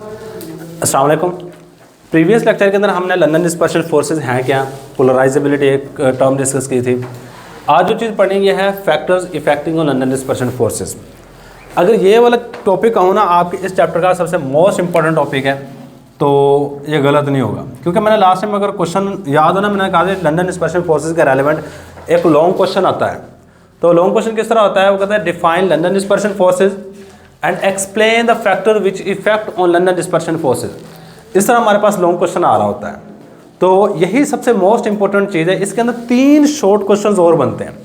अस्सलाम वालेकुम। Previous lecture के अंदर हमने लंदन डिस्पर्शन फोर्सेस हैं क्या, पोलराइजेबिलिटी एक टर्म डिस्कस की थी। आज जो चीज़ पढ़ेंगे है factors affecting on London dispersion forces. अगर ये वाला टॉपिक कहूँ ना आपके इस चैप्टर का सबसे मोस्ट इंपॉर्टेंट टॉपिक है तो ये गलत नहीं होगा, क्योंकि मैंने लास्ट टाइम अगर क्वेश्चन याद हो ना, मैंने कहा था लंदन डिस्पर्शन फोर्सेस के रेलेवेंट एक लॉन्ग क्वेश्चन आता है। तो लॉन्ग क्वेश्चन किस तरह होता है, वो कहता है define London dispersion forces and explain the factor which effect on London dispersion forces. इस तरह हमारे पास लॉन्ग क्वेश्चन आ रहा होता है। तो यही सबसे मोस्ट इंपॉर्टेंट चीज़ है। इसके अंदर 3 शॉर्ट क्वेश्चंस और बनते हैं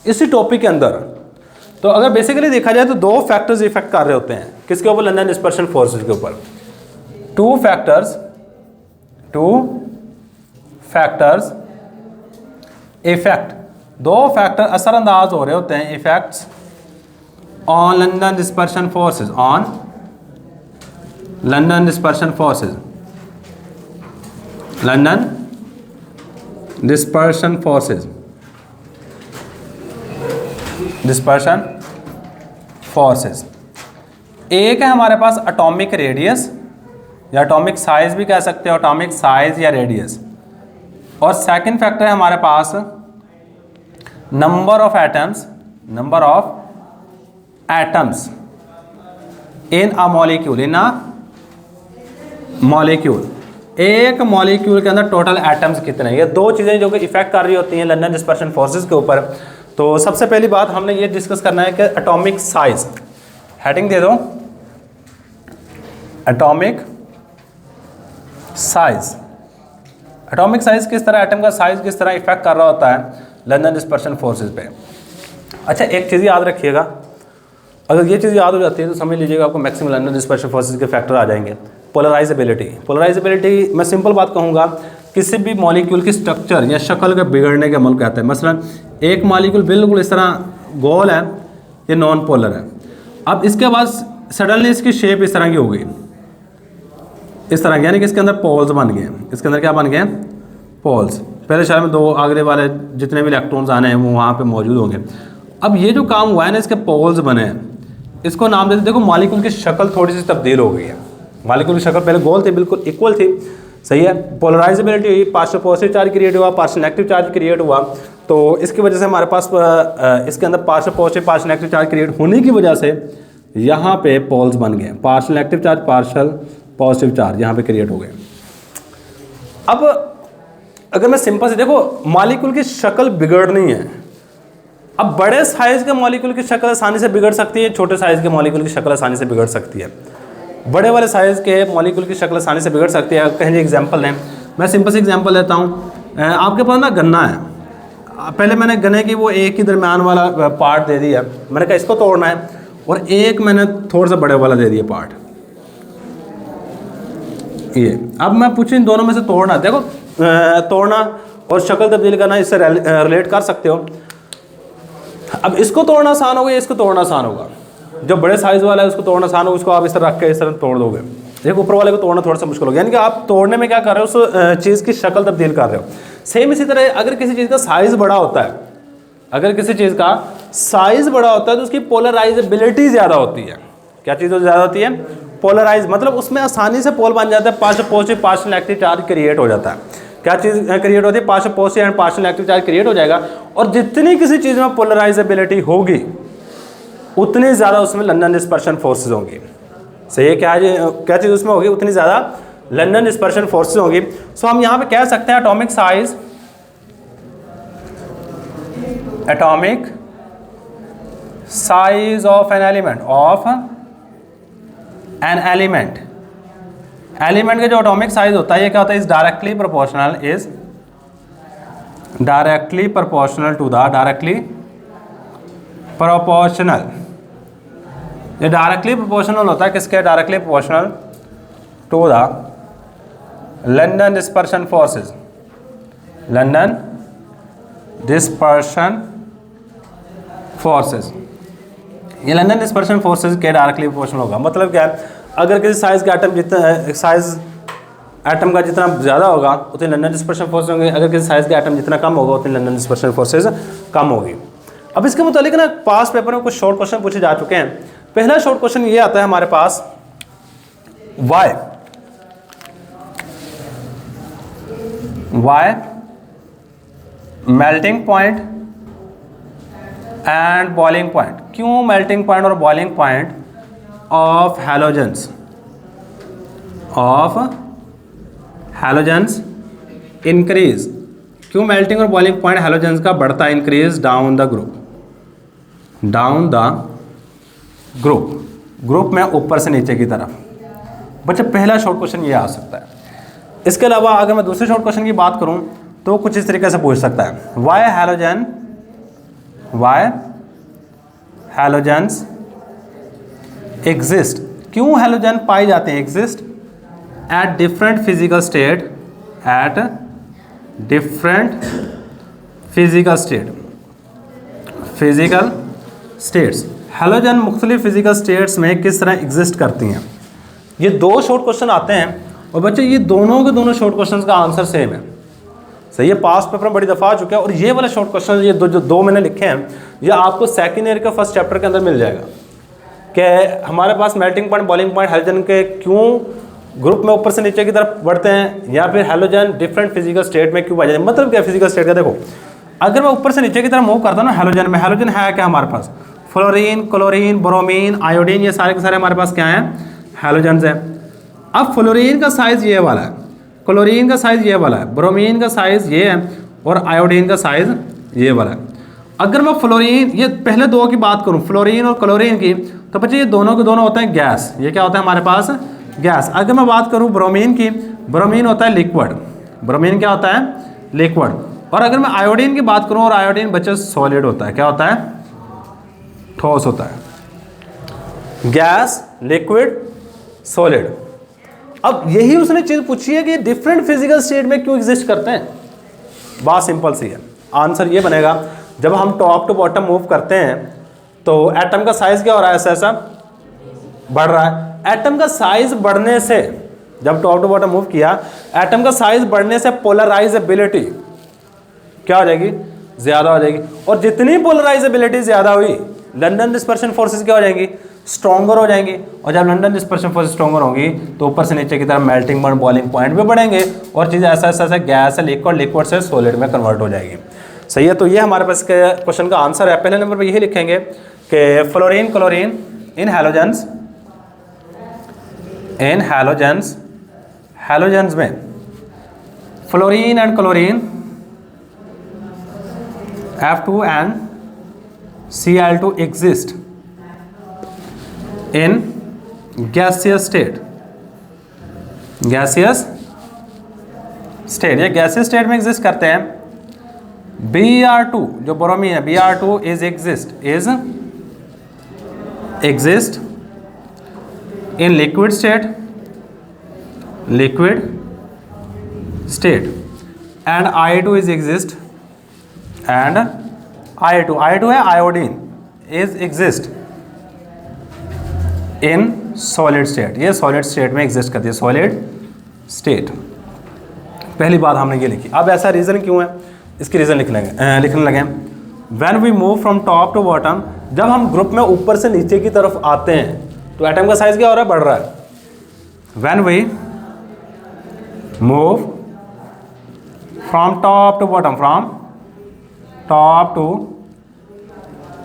इसी टॉपिक के अंदर। तो अगर बेसिकली देखा जाए तो 2 फैक्टर्स इफेक्ट कर रहे होते हैं किसके ऊपर, लंदन डिस्पर्शन फोर्सेस के ऊपर। 2 फैक्टर्स इफेक्ट, 2 फैक्टर असरअंदाज हो रहे होते हैं, effects on London dispersion forces, on London dispersion forces, London dispersion forces, dispersion forces. एक है हमारे पास एटॉमिक रेडियस या एटॉमिक साइज भी कह सकते हो, एटॉमिक साइज या रेडियस। और सेकंड फैक्टर है हमारे पास number of atoms, number of atoms in a molecule, in a molecule. एक मॉलिक्यूल के अंदर टोटल एटम्स कितने हैं। ये 2 चीज़ें जो कि इफेक्ट कर रही होती हैं लंदन डिस्पर्शन फोर्सेस के ऊपर। तो सबसे पहली बात हमने ये डिस्कस करना है कि एटॉमिक साइज, हेडिंग दे दो एटॉमिक साइज। एटॉमिक साइज किस तरह, एटम का साइज किस तरह इफेक्ट कर रहा होता है लंदन डिस्पर्शन फोर्सेस पे। अच्छा, एक चीज़ याद रखिएगा, अगर ये चीज़ याद हो जाती है तो समझ लीजिएगा आपको मैक्सिमम लंदन डिस्पर्शन फोर्सेस के फैक्टर आ जाएंगे। पोलराइजेबिलिटी, पोलराइजेबिलिटी मैं सिंपल बात कहूँगा, किसी भी मॉलिक्यूल की स्ट्रक्चर या शक्ल के बिगड़ने के अमल कहते हैं। मसलन एक मॉलिक्यूल बिल्कुल इस तरह गोल है, ये नॉन पोलर है। अब इसके बाद सडनली इसकी शेप इस तरह की हो गई, इस तरह की, यानी कि इसके अंदर पोल्स बन गए। इसके अंदर क्या बन गए, पोल्स। पहले शहर में 2 आगे वाले जितने भी इलेक्ट्रॉन्स आने हैं वो वहाँ पे मौजूद होंगे। अब ये जो काम हुआ है ना, इसके पोल्स बने हैं, इसको नाम देते, देखो मॉलिक्यूल की शक्ल थोड़ी सी तब्दील हो गई है। मॉलिक्यूल की शक्ल पहले गोल थी, बिल्कुल इक्वल थी, सही है। पोलराइजेबिलिटी हुई, पार्शियल पॉजिटिव चार्ज क्रिएट हुआ, पार्शियल नेगेटिव चार्ज क्रिएट हुआ। तो इसकी वजह से हमारे पास इसके अंदर partial positive partial negative charge create होने की वजह से यहाँ पे पोल्स बन गए, partial negative charge partial positive charge यहाँ पे क्रिएट हो गए। अब अगर मैं सिंपल से देखो, मॉलिक्यूल की शक्ल बिगड़नी है। अब बड़े साइज के मॉलिक्यूल की शक्ल आसानी से बिगड़ सकती है, छोटे साइज के मॉलिक्यूल की शक्ल आसानी से बिगड़ सकती है। बड़े वाले साइज के मॉलिक्यूल की शक्ल आसानी से बिगड़ सकती है। कहें एग्जांपल लें, मैं सिंपल से एग्जांपल लेता हूँ। आपके पास ना गन्ना है, पहले मैंने गन्ने की वो एक ही दरमियान वाला पार्ट दे दिया, मैंने कहा इसको तोड़ना है, और एक मैंने थोड़ा सा बड़े वाला दे दिया पार्ट, ये। अब मैं पूछूँ इन दोनों में से तोड़ना, देखो तोड़ना और शक्ल तब्दील करना, इससे रिलेट कर सकते हो। अब इसको तोड़ना आसान होगा, इसको तोड़ना आसान होगा। जो बड़े साइज वाला है उसको तोड़ना आसान होगा, उसको आप इस तरह रख के इस तरह तोड़ दोगे। देखो ऊपर वाले को तोड़ना थोड़ा सा मुश्किल होगा, यानी कि आप तोड़ने में क्या कर रहे हो, उस चीज़ की शक्ल तब्दील कर रहे हो। सेम इसी तरह अगर किसी चीज़ का साइज़ बड़ा होता है, अगर किसी चीज़ का साइज़ बड़ा होता है तो उसकी पोलराइजेबिलिटी ज़्यादा होती है। क्या चीज़ ज़्यादा होती है, पोलराइज, मतलब उसमें आसानी से पोल बन जाता है, partial positive partial negative charge create हो जाता है। क्या चीज़ क्रिएट होती है, partial positive and partial negative charge create हो जाएगा। और जितनी किसी चीज़ में पोलराइजेबिलिटी होगी उतनी ज़्यादा उसमें लंदन डिस्पर्शन फोर्सेस होंगी। सही है, क्या चीज़ उसमें होगी, उतनी ज़्यादा लंदन डिस्पर्शन फोर्सेस होंगी। सो हम यहाँ पे कह सकते हैं atomic size, atomic size of an element, of an element, element का जो एटॉमिक साइज होता है ये क्या होता है, is directly proportional, is directly proportional to the, directly proportional, ये डायरेक्टली प्रोपोर्शनल होता है किसके, directly proportional to the London dispersion forces, London dispersion forces. ये लंदन डिस्पर्शन फोर्सेस के डायरेक्टली प्रोपोर्शनल होगा। मतलब क्या है, अगर किसी साइज का एटम जितना साइज एटम का जितना ज़्यादा होगा उतनी लंदन डिस्पर्शन फोर्सेस होंगे, अगर किसी साइज का एटम जितना कम होगा उतनी लंदन डिस्पर्शन फोर्सेस कम होगी। अब इसके मुतालिक ना पास पेपर में कुछ शॉर्ट क्वेश्चन पूछे जा चुके हैं। पहला शॉर्ट क्वेश्चन ये आता है हमारे पास, why melting point and boiling point, क्यों मेल्टिंग पॉइंट और boiling point of halogens increase, क्यों मेल्टिंग और बॉइलिंग पॉइंट हैलोजेंस का बढ़ता है इंक्रीज डाउन द ग्रुप में ऊपर से नीचे की तरफ। बच्चे पहला शॉर्ट क्वेश्चन ये आ सकता है। इसके अलावा अगर मैं दूसरे शॉर्ट क्वेश्चन की बात करूं तो कुछ इस तरीके से पूछ सकता है, वाई हैलोजेंस एग्जिस्ट, क्यों हैलोजन पाए जाते हैं exist at different physical states, halogen मुख्तलिफ फिजिकल स्टेट्स में किस तरह एग्जिस्ट करती हैं। ये दो शॉर्ट क्वेश्चन आते हैं और बच्चे ये दोनों के दोनों शॉर्ट क्वेश्चन का आंसर सेम है। सही है, पास्ट पेपर में बड़ी दफ़ा आ चुका है। और ये वाला शॉर्ट क्वेश्चन ये जो दो मैंने लिखे हैं ये आपको सेकेंड ईयर के फर्स्ट चैप्टर के अंदर मिल जाएगा कि हमारे पास melting point boiling point halogen के क्यों ग्रुप में ऊपर से नीचे की तरफ बढ़ते हैं, या फिर हैलोजन डिफरेंट फिजिकल स्टेट में क्यों पाए जाते हैं। मतलब क्या फिजिकल स्टेट का, देखो अगर मैं ऊपर से नीचे की तरफ मूव करता हूँ ना हैलोजन में, हैलोजन है क्या हमारे पास, फ्लोरीन, क्लोरीन, ब्रोमीन, आयोडीन, ये सारे के सारे हमारे पास क्या हैं, हैलोजेंस हैं। अब फ्लोरीन का साइज़ ये वाला है, क्लोरीन का साइज़ ये वाला है, ब्रोमीन का साइज़ ये है और आयोडीन का साइज़ ये वाला है। अगर मैं फ्लोरीन, ये पहले दो की बात करूँ फ्लोरीन और क्लोरीन की, तो बच्चे ये दोनों के दोनों होते हैं गैस। ये क्या होता है हमारे पास, गैस। अगर मैं बात करूँ ब्रोमीन की, ब्रोमीन होता है लिक्विड, ब्रोमीन क्या होता है, लिक्विड। और अगर मैं आयोडीन की बात करूँ, और आयोडीन बच्चे सॉलिड होता है, क्या होता है, ठोस होता है। Gas, liquid, solid. अब यही उसने चीज़ पूछी है कि डिफरेंट फिजिकल स्टेट में क्यों एग्जिस्ट करते हैं। बात सिंपल सी है, आंसर ये बनेगा जब हम टॉप टू बॉटम मूव करते हैं तो एटम का साइज क्या हो रहा है, ऐसा ऐसा बढ़ रहा है। एटम का साइज बढ़ने से, जब टॉप टू बॉटम मूव किया, एटम का साइज बढ़ने से पोलराइजेबिलिटी क्या हो जाएगी, ज़्यादा हो जाएगी। और जितनी पोलराइजेबिलिटी ज़्यादा हुई, लंदन डिस्पर्शन फोर्सेस क्या हो जाएंगी, स्ट्रॉन्गर हो जाएंगी। और जब लंदन डिस्पर्शन फोर्स स्ट्रॉन्गर होंगी तो ऊपर से नीचे की तरफ मेल्टिंग पॉइंट बॉइलिंग पॉइंट भी बढ़ेंगे और चीज़ ऐसा ऐसा गैस से लिक्विड, लिक्विड से सॉलिड में कन्वर्ट हो जाएगी। सही है, तो ये हमारे पास के क्वेश्चन का आंसर है। पहले नंबर पर यही लिखेंगे कि फ्लोरीन, क्लोरीन इन हैलोजेंस में fluorine and chlorine F2 and Cl2 exist in gaseous state, ये गैसियस स्टेट में एग्जिस्ट करते हैं। Br2 जो ब्रोमीन है, Br2 is exist in liquid state and I2 is exist and I2 है iodine is exist in solid state, ये solid state में exist करती है, सॉलिड स्टेट। पहली बात हमने ये लिखी। अब ऐसा रीज़न क्यों है, इसकी रीज़न लिखने लगे। When we move from top to bottom, जब हम ग्रुप में ऊपर से नीचे की तरफ आते हैं तो एटम का साइज क्या हो रहा है, बढ़ रहा है। When we move from top to bottom, top to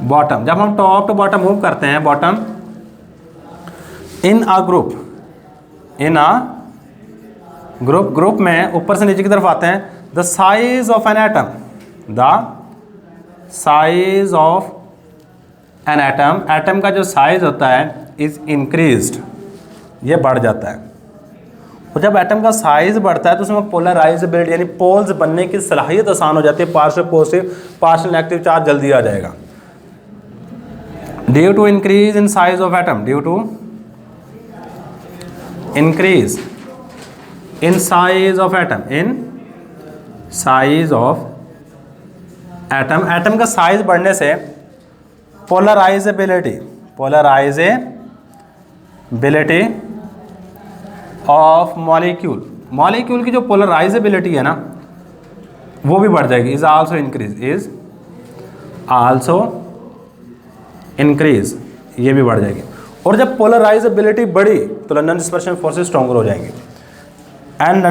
bottom, जब हम टॉप टू बॉटम मूव करते हैं, बॉटम इन अ ग्रुप में ऊपर से नीचे की तरफ आते हैं, the size of an atom, atom का जो साइज होता है इज इंक्रीज्ड, ये बढ़ जाता है। और जब एटम का साइज बढ़ता है तो उसमें पोलराइजेबिलिटी यानी पोल्स बनने की सलाहियत आसान हो जाती है, partial positive partial negative charge जल्दी आ जाएगा। Due to increase in size of atom, due to increase in size of atom, atom का साइज बढ़ने से पोलराइजेबिलिटी ऑफ मॉलिक्यूल की जो पोलराइजेबिलिटी है ना वो भी बढ़ जाएगी, इज आल्सो इंक्रीज, ये भी बढ़ जाएगी। और जब पोलराइजेबिलिटी बढ़ी तो लंदन डिस्पर्शन फोर्सेस स्ट्रॉन्गर हो जाएंगी and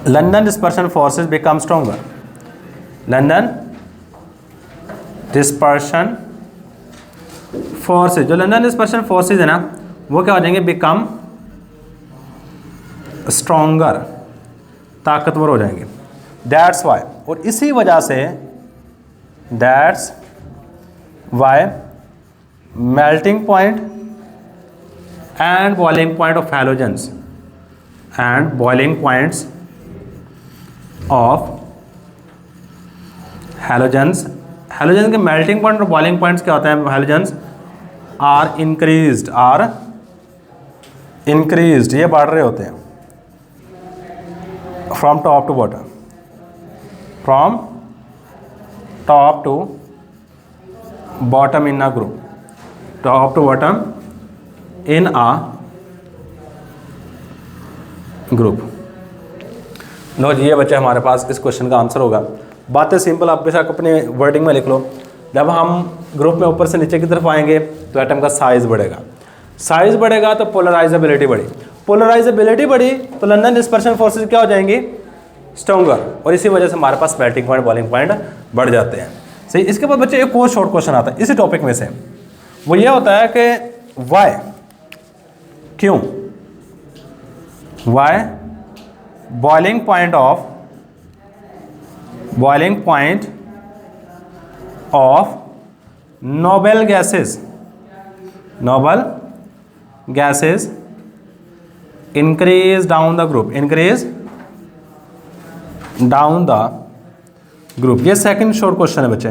London dispersion forces become stronger. London dispersion forces, जो लंदन डिस्पर्शन फोर्सेस है ना वो क्या हो जाएंगे, बिकम स्ट्रॉन्गर, ताकतवर हो जाएंगे। दैट्स वाई, और इसी वजह से that's why melting point and boiling point of halogens and boiling points of halogens, halogens के मेल्टिंग पॉइंट और बॉइलिंग पॉइंट्स क्या होते हैं, हैलोजेंस आर इंक्रीज्ड, ये बढ़ रहे होते हैं from top to bottom, from top to bottom in a group, top to bottom in a group. लो जी, ये बच्चे हमारे पास इस क्वेश्चन का आंसर होगा। बातें सिंपल, आप बेशक अपने वर्डिंग में लिख लो। जब हम ग्रुप में ऊपर से नीचे की तरफ आएंगे तो एटम का साइज बढ़ेगा, साइज बढ़ेगा तो पोलराइजेबिलिटी बढ़ी, पोलराइजेबिलिटी बढ़ी तो लंदन डिस्पर्शन फोर्सेस क्या हो जाएंगी, स्ट्रॉन्गर, और इसी वजह से हमारे पास मेल्टिंग पॉइंट बॉइलिंग पॉइंट बढ़ जाते हैं। सही। इसके बाद बच्चे एक और शॉर्ट क्वेश्चन आता है इसी टॉपिक में से, वो ये होता है कि वाई, क्यों, why boiling point of noble gases increase down the group, ये सेकंड शॉर्ट क्वेश्चन है बच्चे।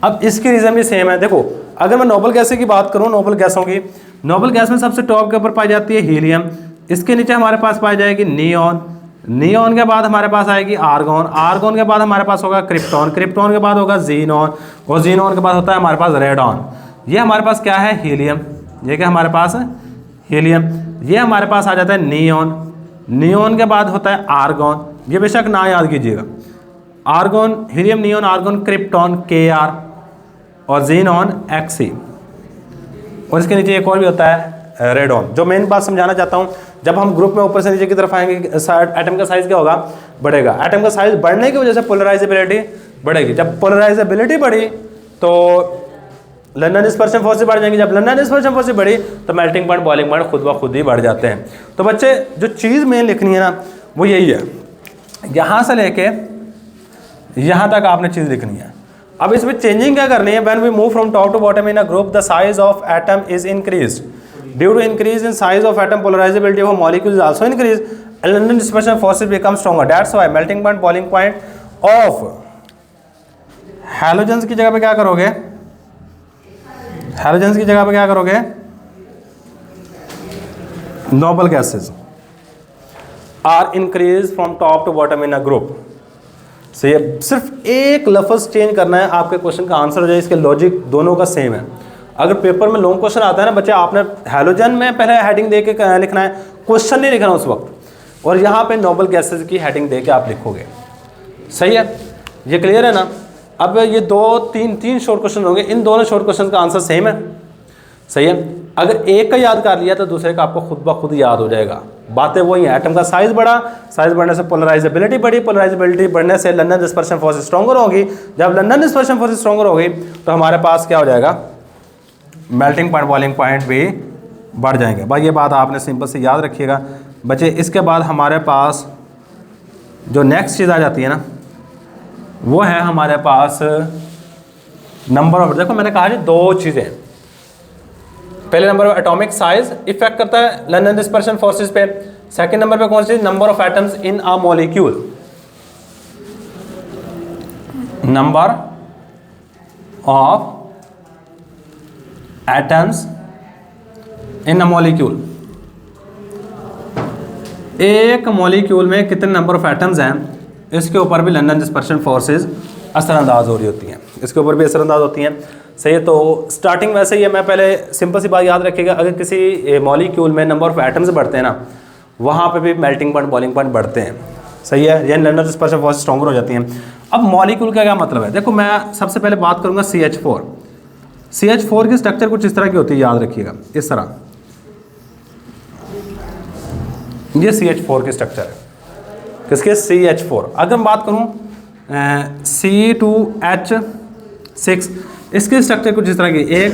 अब इसकी रीजन भी सेम है। देखो, अगर मैं नोबल गैसें की बात करूं, नोबल गैसों की, नोबल गैस में सबसे टॉप के ऊपर पाई जाती है हीलियम, इसके नीचे हमारे पास पाई जाएगी नियॉन, नियॉन के बाद हमारे पास आएगी आर्गॉन, आर्गॉन के बाद हमारे पास होगा क्रिप्टॉन, क्रिप्टॉन के बाद होगा जीनॉन, और जीनॉन के बाद होता है हमारे पास रेडॉन। ये हमारे पास क्या है, हीलियम, ये क्या हमारे पास है, हीलियम। ये हमारे पास आ जाता है नियॉन, नियॉन के बाद होता है आर्गॉन, ये बेशक ना याद कीजिएगा, argon, helium, neon, argon, krypton Kr, और जीनॉन Xc, और इसके नीचे एक और भी होता है रेडॉन। जो मेन बात समझाना चाहता हूँ, जब हम ग्रुप में ऊपर से नीचे की तरफ आएंगे एटम का साइज क्या होगा, बढ़ेगा। एटम का साइज बढ़ने की वजह से पोलराइजेबिलिटी बढ़ेगी, जब पोलराइजेबिलिटी बढ़ी तो लंदन डिस्पर्शन फोर्स बढ़ जाएंगी, जब लंदन डिस्पर्शन फोर्स बढ़ी तो मेल्टिंग पॉइंट बॉइलिंग पॉइंट खुद ब खुद ही बढ़ जाते हैं। तो बच्चे जो चीज़ मेन लिखनी है ना वो यही है, यहाँ से लेके यहाँ तक आपने चीज़ लिखनी है। अब इसमें चेंजिंग क्या करनी है, when we move from top to bottom in a group the size of atom is increased due to increase in size of atom, polarizability of molecule is also increase, London dispersion forces become stronger, that's why melting point boiling point of halogens की जगह पे क्या करोगे, halogens की जगह पे क्या करोगे, noble gases are increase from top to bottom in a group. So ये सिर्फ एक लफ्ज चेंज करना है, आपके क्वेश्चन का आंसर हो जाए। इसके लॉजिक दोनों का सेम है। अगर पेपर में लॉन्ग क्वेश्चन आता है ना बच्चे, आपने हैलोजन में पहले हेडिंग दे के लिखना है, क्वेश्चन नहीं लिखना उस वक्त, और यहाँ पे नोबल गैसेस की हेडिंग दे के आप लिखोगे। सही है, ये क्लियर है ना। अब ये तीन शॉर्ट क्वेश्चन होंगे, इन दोनों शॉर्ट क्वेश्चन का आंसर सेम है। सही है, अगर एक का याद कर लिया तो दूसरे का आपको खुद ब खुद याद हो जाएगा। बातें वही हैं, एटम का साइज बढ़ा, साइज बढ़ने से पोलराइजेबिलिटी बढ़ी, पोलराइजेबिलिटी बढ़ने से लंदन डिस्पर्शन फोर्स स्ट्रॉन्गर होगी, जब लंदन डिस्पर्शन फोर्स स्ट्रॉन्गर होगी तो हमारे पास क्या हो जाएगा, मेल्टिंग पॉइंट बॉइलिंग पॉइंट भी बढ़ जाएंगे। भाई ये बात आपने सिंपल से याद रखिएगा बच्चे। इसके बाद हमारे पास जो नेक्स्ट चीज़ आ जाती है ना वो है हमारे पास नंबर ऑफ, देखो मैंने कहा जी दो चीज़ें, पहले नंबर पर एटॉमिक साइज इफेक्ट करता है लंदन डिस्पर्शन फोर्सेस पे, सेकंड नंबर पे कौन सी, number of atoms in a molecule, number of atoms in a molecule, एक मॉलिक्यूल में कितने नंबर ऑफ एटम्स हैं, इसके ऊपर भी लंदन डिस्पर्शन फोर्सेस असरअंदाज हो रही होती हैं, इसके ऊपर भी असरअंदाज होती हैं। सही है, तो स्टार्टिंग वैसे ही है, मैं पहले सिंपल सी बात याद रखिएगा, अगर किसी मॉलिक्यूल में नंबर ऑफ एटम्स बढ़ते हैं ना, वहाँ पे भी मेल्टिंग पॉइंट बॉइलिंग पॉइंट बढ़ते हैं। सही है, यानी लंदन डिस्पर्शन फोर्सेस स्ट्रॉन्गर हो जाती हैं। अब मॉलिक्यूल का क्या मतलब है, देखो मैं सबसे पहले बात करूंगा CH4। CH4 की स्ट्रक्चर कुछ इस तरह की होती है, याद रखिएगा इस तरह, ये CH4 की स्ट्रक्चर है, किसके, CH4। अगर मैं बात करूं C2H6, इसकी स्ट्रक्चर कुछ इस तरह की,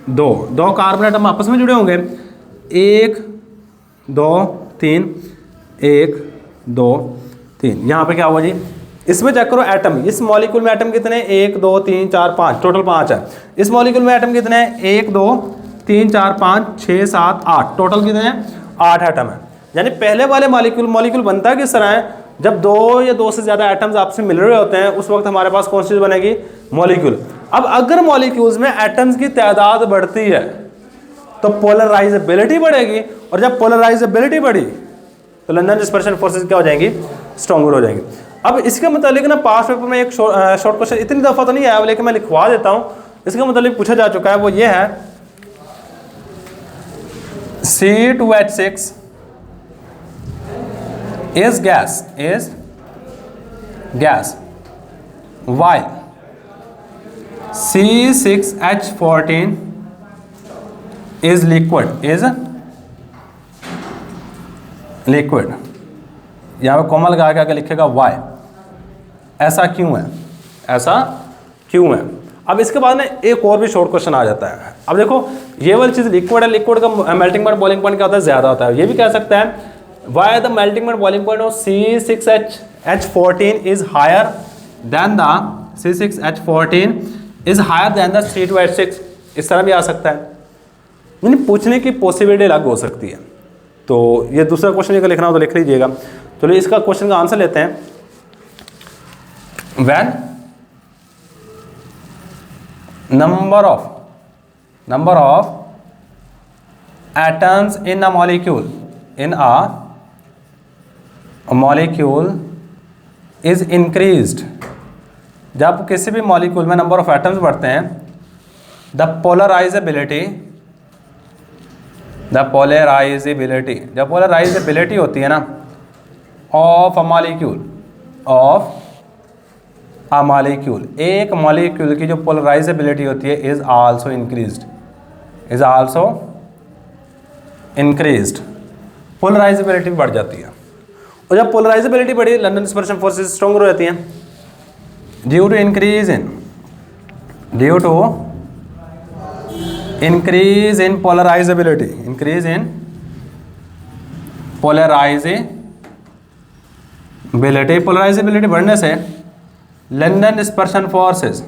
दो कार्बन एटम आपस में जुड़े होंगे, 1 2 3 1 2 3। यहाँ पे क्या हुआ जी, इसमें चेक करो एटम, इस मॉलिक्यूल में एटम कितने, 1 2 3 4 5, टोटल 5 है। इस मॉलिक्यूल में एटम कितने हैं, 1 2 3 4 5 6 7 8, टोटल कितने हैं, 8 एटम है। यानी पहले वाले मॉलिक्यूल बनता है किस तरह है, जब 2 या 2 से ज़्यादा एटम्स आपसे मिल रहे होते हैं, उस वक्त हमारे पास कौन सी चीज़ बनेगी, मॉलिक्यूल। अब अगर मॉलिक्यूल्स में एटम्स की तादाद बढ़ती है तो पोलराइजेबिलिटी बढ़ेगी, और जब पोलराइजेबिलिटी बढ़ी तो लंदन डिस्पर्शन फोर्सेस क्या हो जाएंगी, स्ट्रॉन्गर हो जाएंगी। अब इसके मतलब ना पास्ट पेपर में एक शॉर्ट क्वेश्चन इतनी दफ़ा तो नहीं आया, लेकिन मैं लिखवा देता हूँ, इसका मतलब पूछा जा चुका है, वो ये है C2H6 is gas while C6H14 is liquid यहाँ पे कॉमा लगा के लिखेगा y। ऐसा क्यों है। अब इसके बाद में एक और भी शॉर्ट क्वेश्चन आ जाता है। अब देखो ये वाली चीज़ लिक्विड है, लिक्विड का मेल्टिंग पॉइंट बॉइलिंग पॉइंट क्या होता है, ज़्यादा होता है। ये भी कह सकते हैं why the melting point boiling point of C6H14 is higher than the C2H6 इस तरह भी आ सकता है, यानी पूछने की पॉसिबिलिटी अलग हो सकती है। तो ये दूसरा क्वेश्चन अगर लिखना हो तो लिख लीजिएगा। चलो इसका क्वेश्चन का आंसर लेते हैं। When number of atoms in a molecule is increased, जब किसी भी मॉलिक्यूल में नंबर ऑफ एटम्स बढ़ते हैं, द पोलराइजेबिलिटी जब पोलराइजेबिलिटी होती है ना ऑफ अ मॉलिक्यूल, एक मॉलिक्यूल की जो पोलराइजेबिलिटी होती है इज आल्सो इंक्रीज्ड, पोलराइजेबिलिटी बढ़ जाती है। और जब पोलराइजेबिलिटी बढ़ी, लंदन डिस्पर्शन फोर्सेस स्ट्रॉन्गर हो जाती हैं due to increase in polarizability, polarizability बढ़ने से London dispersion forces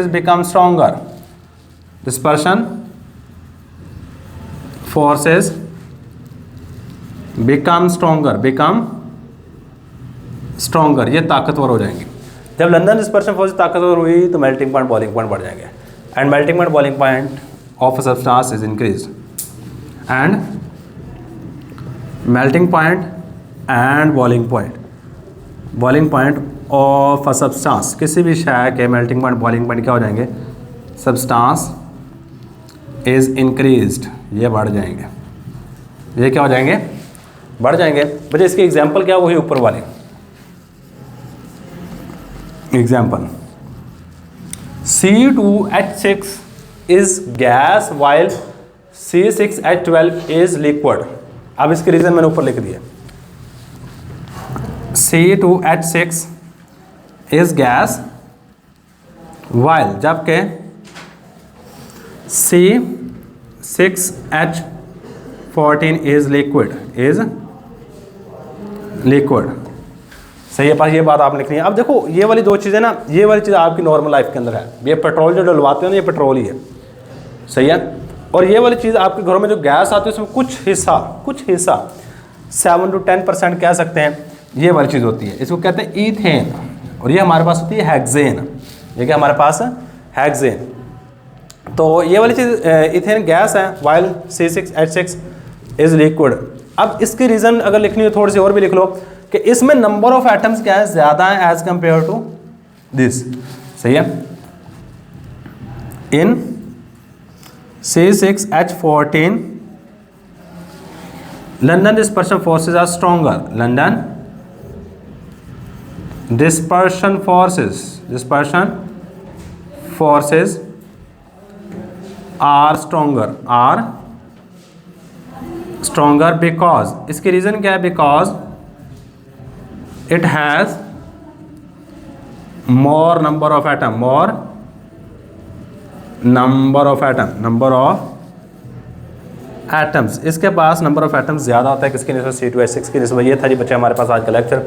become stronger, ये ताकतवर हो जाएंगे। जब लंदन डिस्पर्शन फोर्स ताकतवर हुई तो मेल्टिंग पॉइंट बॉइलिंग पॉइंट बढ़ जाएंगे, and melting point boiling point of a substance is increased, and melting point and boiling point of a substance, किसी भी शय के मेल्टिंग पॉइंट बॉइलिंग पॉइंट क्या हो जाएंगे, सब्सटेंस इज इंक्रीज्ड, ये बढ़ जाएंगे, ये क्या हो जाएंगे, बढ़ जाएंगे। बच्चे इसकी एग्जांपल क्या, वही ऊपर वाली example, C2H6 is gas while C6H12 is liquid. अब इसके रीजन मैंने ऊपर लिख दिया, C2H6 इज गैस वाइल, जबकि C6H14 इज लिक्विड, सही है। पास ये बात आपने लिखनी है। अब देखो ये वाली दो चीज़ें ना, ये वाली चीज़ आपकी नॉर्मल लाइफ के अंदर है, ये पेट्रोल जो डलवाते हो ना, ये पेट्रोल ही है, सही है। और ये वाली चीज़ आपके घरों में जो गैस आती है उसमें कुछ हिस्सा 7 to 10% कह सकते हैं, ये वाली चीज़ होती है, इसको कहते हैं ईथेन, और ये हमारे पास होती है हेक्सेन। ये क्या हमारे पास है, हेक्सेन। तो ये वाली चीज़ ईथेन गैस है, वाइल C6H6 इज लिक्विड। अब इसकी रीज़न अगर लिखनी हो थोड़ी सी और भी लिख लो कि इसमें नंबर ऑफ एटम्स क्या है, ज़्यादा है एज कंपेयर टू दिस, सही है। In C6H14 London dispersion forces are stronger, London dispersion forces are stronger because, इसकी रीज़न क्या है? because it has more number of atoms, इसके पास नंबर ऑफ एटम्स ज़्यादा होता है किसकी निस्बत? C2H6 की निस्बत। ये था जी बच्चे हमारे पास आज का lecture,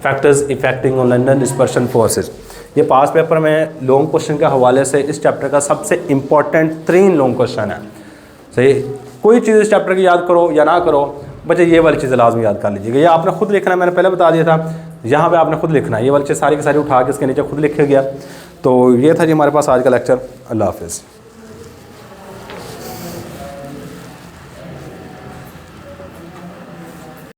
factors affecting on London dispersion forces. ये पास पेपर में लॉन्ग क्वेश्चन के हवाले से इस चैप्टर का सबसे इंपॉर्टेंट 3 लॉन्ग क्वेश्चन है। सही, कोई चीज़ इस चैप्टर की याद करो या ना करो बच्चे, ये वाली चीज़ें लाजमी याद कर लीजिएगा। ये आपने खुद लिखना है, मैंने पहले बता दिया था, यहाँ पे आपने खुद लिखना है। ये वाली चीज़ सारी की सारी उठा के इसके नीचे खुद लिखे गया। तो ये था जी हमारे पास आज का लेक्चर। अल्लाह हाफिज़।